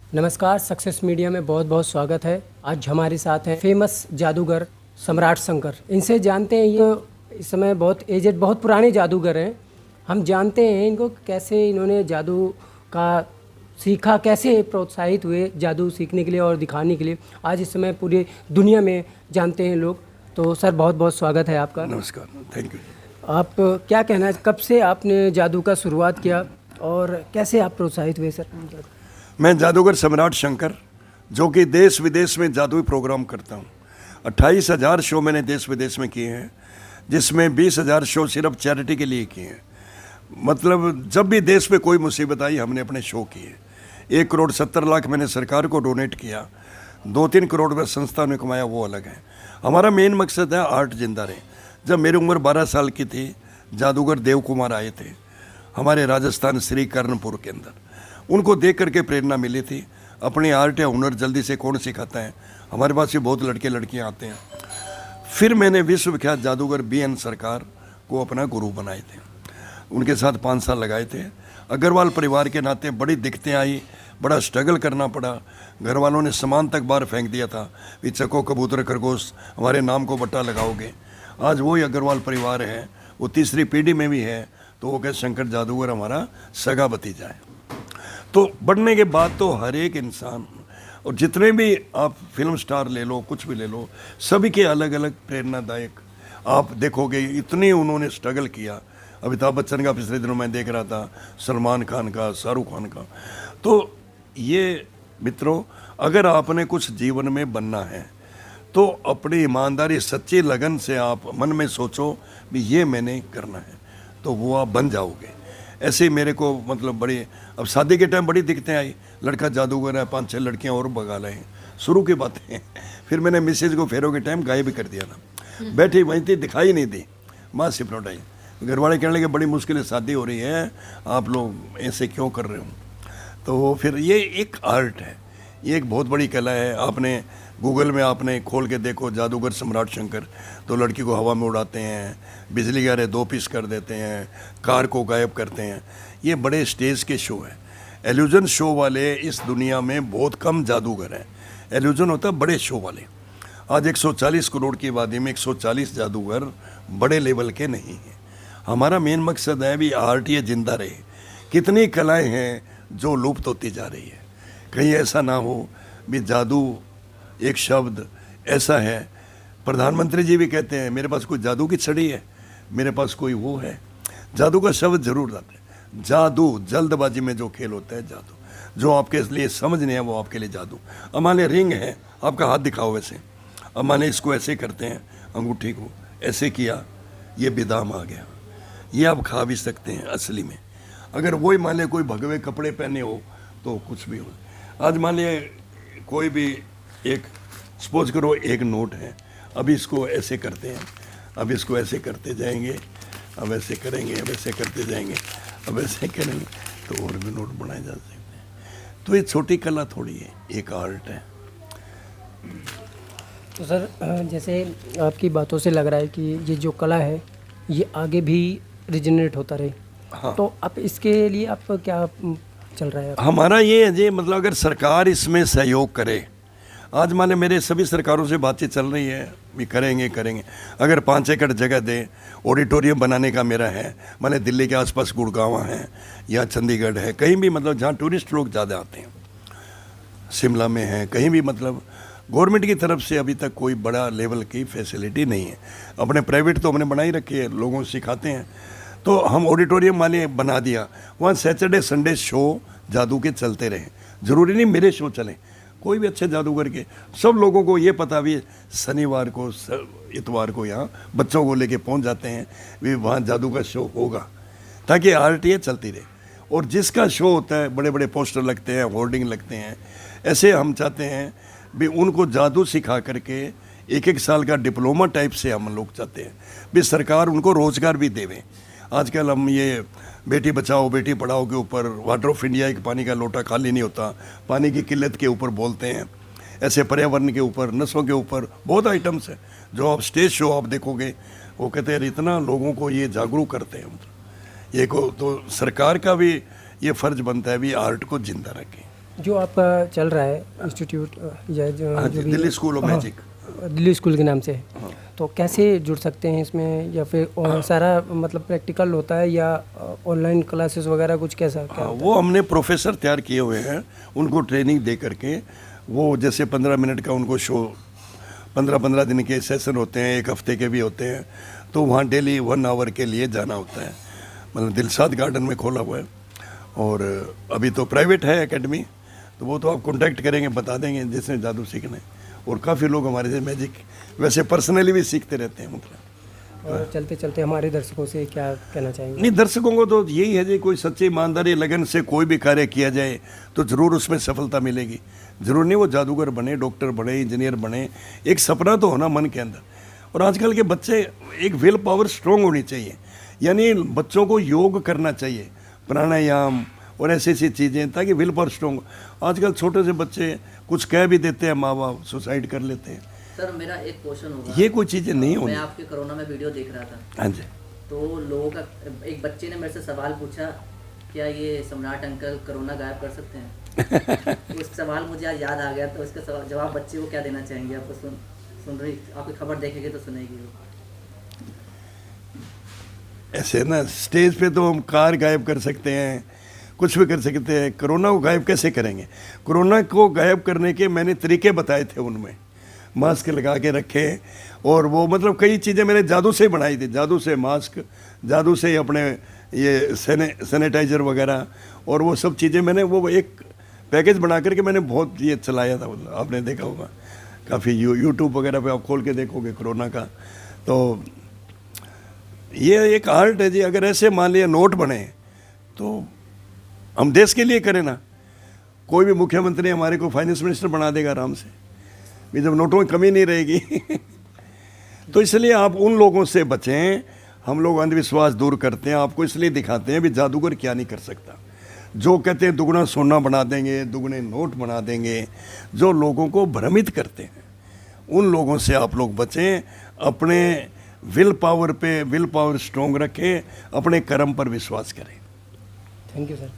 नमस्कार, success media में बहुत बहुत स्वागत है। आज हमारे साथ हैं फेमस जादूगर सम्राट शंकर। इनसे जानते हैं, ये इस समय बहुत एजेड, बहुत पुराने जादूगर हैं। हम जानते हैं इनको कैसे इन्होंने जादू का सीखा, कैसे प्रोत्साहित हुए जादू सीखने के लिए और दिखाने के लिए। आज इस समय पूरी दुनिया में जानते हैं लोग। तो सर, बहुत बहुत स्वागत है आपका। नमस्कार, थैंक यू। आप क्या कहना है, कब से आपने जादू का शुरुआत किया और कैसे आप प्रोत्साहित हुए सर? मैं जादूगर सम्राट शंकर, जो कि देश विदेश में जादुई प्रोग्राम करता हूँ। 28,000 शो मैंने देश विदेश में किए हैं, जिसमें 20,000 शो सिर्फ चैरिटी के लिए किए हैं। मतलब जब भी देश में कोई मुसीबत आई, हमने अपने शो किए। 1,70,00,000 मैंने सरकार को डोनेट किया, 2-3 करोड़ रुपये संस्था ने कमाया, वो अलग है। हमारा मेन मकसद है आर्ट जिंदा रहे। जब मेरी उम्र 12 साल की थी, जादूगर देव कुमार आए थे हमारे राजस्थान श्री कर्णपुर के अंदर। उनको देख करके प्रेरणा मिली थी। अपनी आर्ट या हुनर जल्दी से कौन सिखाता है, हमारे पास भी बहुत लड़के लड़कियां आते हैं। फिर मैंने विश्वविख्यात जादूगर BN सरकार को अपना गुरु बनाए थे। उनके साथ 5 साल लगाए थे। अग्रवाल परिवार के नाते बड़ी दिक्कतें आई, बड़ा स्ट्रगल करना पड़ा। घर वालों ने सामान तक बाहर फेंक दिया था कि चको कबूतर खरगोश, हमारे नाम को बट्टा लगाओगे। आज वही अग्रवाल परिवार है, वो तीसरी पीढ़ी में भी है। तो वो कहे शंकर जादूगर हमारा सगा भतीजा है। तो बढ़ने के बाद तो हर एक इंसान, और जितने भी आप फिल्म स्टार ले लो, कुछ भी ले लो, सभी के अलग अलग प्रेरणादायक आप देखोगे। इतनी उन्होंने स्ट्रगल किया। अमिताभ बच्चन का पिछले दिनों मैं देख रहा था, सलमान खान का, शाहरुख खान का। तो ये मित्रों, अगर आपने कुछ जीवन में बनना है तो अपनी ईमानदारी, सच्ची लगन से आप मन में सोचो भी ये मैंने करना है, तो वो आप बन जाओगे। ऐसे ही मेरे को मतलब बड़ी, अब शादी के टाइम बड़ी दिक्कतें आई। लड़का जादूगर है, 5-6 लड़कियां और भगा लाए, शुरू की बातें। फिर मैंने मिसेज को फेरों के टाइम गायब भी कर दिया ना, बैठी वहीं थी, दिखाई नहीं दी, माँ सिपरोटाई। घर वाले कहने लगे बड़ी मुश्किल से शादी हो रही है, आप लोग ऐसे क्यों कर रहे हो। तो फिर ये एक आर्ट है, ये एक बहुत बड़ी कला है। आपने गूगल में आपने खोल के देखो जादूगर सम्राट शंकर, तो लड़की को हवा में उड़ाते हैं, बिजली गिरे 2 पीस कर देते हैं, कार को गायब करते हैं। ये बड़े स्टेज के शो हैं। एल्यूजन शो वाले इस दुनिया में बहुत कम जादूगर हैं। एल्यूजन होता है बड़े शो वाले। आज 140 करोड़ की आबादी में 140 जादूगर बड़े लेवल के नहीं हैं। हमारा मेन मकसद है भी आर्ट ये जिंदा रहे। कितनी कलाएँ हैं जो लुप्त होती जा रही है। कहीं ऐसा ना हो भी जादू एक शब्द ऐसा है, प्रधानमंत्री जी भी कहते हैं मेरे पास कोई जादू की छड़ी है, मेरे पास कोई वो है। जादू का शब्द जरूर आता है। जादू जल्दबाजी में जो खेल होता है, जादू जो आपके लिए समझ नहीं है वो आपके लिए जादू। अमाने रिंग है, आपका हाथ दिखाओ वैसे, अमाने इसको ऐसे करते हैं, अंगूठी को ऐसे किया, ये बेदाम आ गया, ये आप खा भी सकते हैं असली में। अगर वही मान लिया कोई भगवे कपड़े पहने हो तो कुछ भी हो। आज मान लिया कोई भी एक, सपोज करो एक नोट है, अभी इसको ऐसे करते हैं, अब इसको ऐसे करते जाएंगे, अब ऐसे करेंगे, अब ऐसे करते जाएंगे, अब ऐसे करेंगे, तो और भी नोट बनाए जा सकते हैं। तो ये छोटी कला थोड़ी है, एक आर्ट है। तो सर, जैसे आपकी बातों से लग रहा है कि ये जो कला है ये आगे भी रिजनरेट होता रहे। हाँ। तो आप इसके लिए आप क्या चल रहा है? हमारा ये है जी, मतलब अगर सरकार इसमें सहयोग करे। आज माने मेरे सभी सरकारों से बातचीत चल रही है, भी करेंगे करेंगे। अगर 5 एकड़ जगह दे, ऑडिटोरियम बनाने का मेरा है। माने दिल्ली के आसपास गुड़गांव है या चंडीगढ़ है, कहीं भी मतलब जहाँ टूरिस्ट लोग ज़्यादा आते हैं, शिमला में है, कहीं भी मतलब गवर्नमेंट की तरफ से अभी तक कोई बड़ा लेवल की फैसिलिटी नहीं है। अपने प्राइवेट तो हमने बनाई रखी है, लोगों को सिखाते हैं। तो हम ऑडिटोरियम वाले बना दिया, वहाँ सैटरडे संडे शो जादू के चलते रहे। ज़रूरी नहीं मेरे शो चलें, कोई भी अच्छे जादूगर के। सब लोगों को ये पता भी शनिवार को इतवार को यहाँ बच्चों को लेके पहुँच जाते हैं भी वहाँ जादू का शो होगा, ताकि आर्ट ये चलती रहे। और जिसका शो होता है बड़े बड़े पोस्टर लगते हैं, होर्डिंग लगते हैं। ऐसे हम चाहते हैं भी उनको जादू सिखा करके 1-1 साल का डिप्लोमा टाइप से हम लोग चाहते हैं भी सरकार उनको रोज़गार भी देवे। आजकल हम ये बेटी बचाओ बेटी पढ़ाओ के ऊपर, वाटर ऑफ इंडिया एक पानी का लोटा खाली नहीं होता, पानी की किल्लत के ऊपर बोलते हैं। ऐसे पर्यावरण के ऊपर, नस्लों के ऊपर बहुत आइटम्स हैं जो आप स्टेज शो आप देखोगे, वो कहते हैं इतना लोगों को ये जागरूक करते हैं। ये को तो सरकार का भी ये फ़र्ज बनता है भी आर्ट को जिंदा रखें। जो आपका चल रहा है इंस्टीट्यूट या हाँ जो जी, भी दिल्ली स्कूल ऑफ हाँ, मैजिक। दिल्ली स्कूल के नाम से है। हाँ। तो कैसे जुड़ सकते हैं इसमें, या फिर सारा मतलब प्रैक्टिकल होता है या ऑनलाइन क्लासेस वगैरह कुछ, कैसा क्या? हाँ, वो हमने प्रोफेसर तैयार किए हुए हैं, उनको ट्रेनिंग दे करके, वो जैसे 15 मिनट का उनको शो, 15-15 दिन के सेशन होते हैं, एक हफ्ते के भी होते हैं, तो वहाँ डेली 1 आवर के लिए जाना होता है। मतलब दिलशाद गार्डन में खोला हुआ है, और अभी तो प्राइवेट है एकेडमी, तो वो तो आप कांटेक्ट करेंगे, बता देंगे जिसने जादू सीखना है। और काफ़ी लोग हमारे से मैजिक वैसे पर्सनली भी सीखते रहते हैं। मतलब और चलते चलते हमारे दर्शकों से क्या कहना चाहेंगे? नहीं, दर्शकों को तो यही है जी, कोई सच्ची ईमानदारी लगन से कोई भी कार्य किया जाए तो ज़रूर उसमें सफलता मिलेगी। ज़रूर नहीं वो जादूगर बने, डॉक्टर बने, इंजीनियर बने, एक सपना तो होना मन के अंदर। और आजकल के बच्चे, एक विल पावर स्ट्रॉन्ग होनी चाहिए, यानी बच्चों को योग करना चाहिए, प्राणायाम और ऐसी ऐसी चीज़ें, ताकि विल पावर स्ट्रॉन्ग। आजकल छोटे से बच्चे कुछ कह भी देते हैं, माँ बाप सुसाइड कर लेते हैं। सर मेरा एक क्वेश्चन होगा, ये कोई चीज़ें नहीं मैं होनी। आपके कोरोना में वीडियो देख रहा था, हाँ जी। तो लोगों का, एक बच्चे ने मेरे से सवाल पूछा, क्या ये सम्राट अंकल कोरोना गायब कर सकते हैं? उस सवाल मुझे आज याद आ गया, तो इसका जवाब बच्चे को क्या देना चाहेंगे? आपको सुन रही, आपकी खबर देखेंगे तो सुनेगी वो। ऐसे ना स्टेज पे तो हम कार गायब कर सकते हैं, कुछ भी कर सकते हैं, कोरोना को गायब कैसे करेंगे? कोरोना को गायब करने के मैंने तरीके बताए थे, उनमें मास्क लगा के रखे, और वो मतलब कई चीज़ें मैंने जादू से बनाई थी, जादू से मास्क, जादू से अपने ये सैनिटाइज़र वगैरह, और वो सब चीज़ें मैंने वो एक पैकेज बना करके मैंने बहुत ये चलाया था। मतलब आपने देखा होगा काफ़ी यूट्यूब वगैरह पे आप खोल के देखोगे कोरोना का। तो ये एक आर्ट है जी। अगर ऐसे मान लिया नोट बने तो हम देश के लिए करें ना, कोई भी मुख्यमंत्री हमारे को फाइनेंस मिनिस्टर बना देगा आराम से, भी जब नोटों की कमी नहीं रहेगी। तो इसलिए आप उन लोगों से बचें। हम लोग अंधविश्वास दूर करते हैं, आपको इसलिए दिखाते हैं भी जादूगर क्या नहीं कर सकता। जो कहते हैं दुगना सोना बना देंगे, दुगने नोट बना देंगे, जो लोगों को भ्रमित करते हैं, उन लोगों से आप लोग बचें। अपने विल पावर पे विल पावर स्ट्रॉन्ग रखें, अपने कर्म पर विश्वास करें। Thank you sir.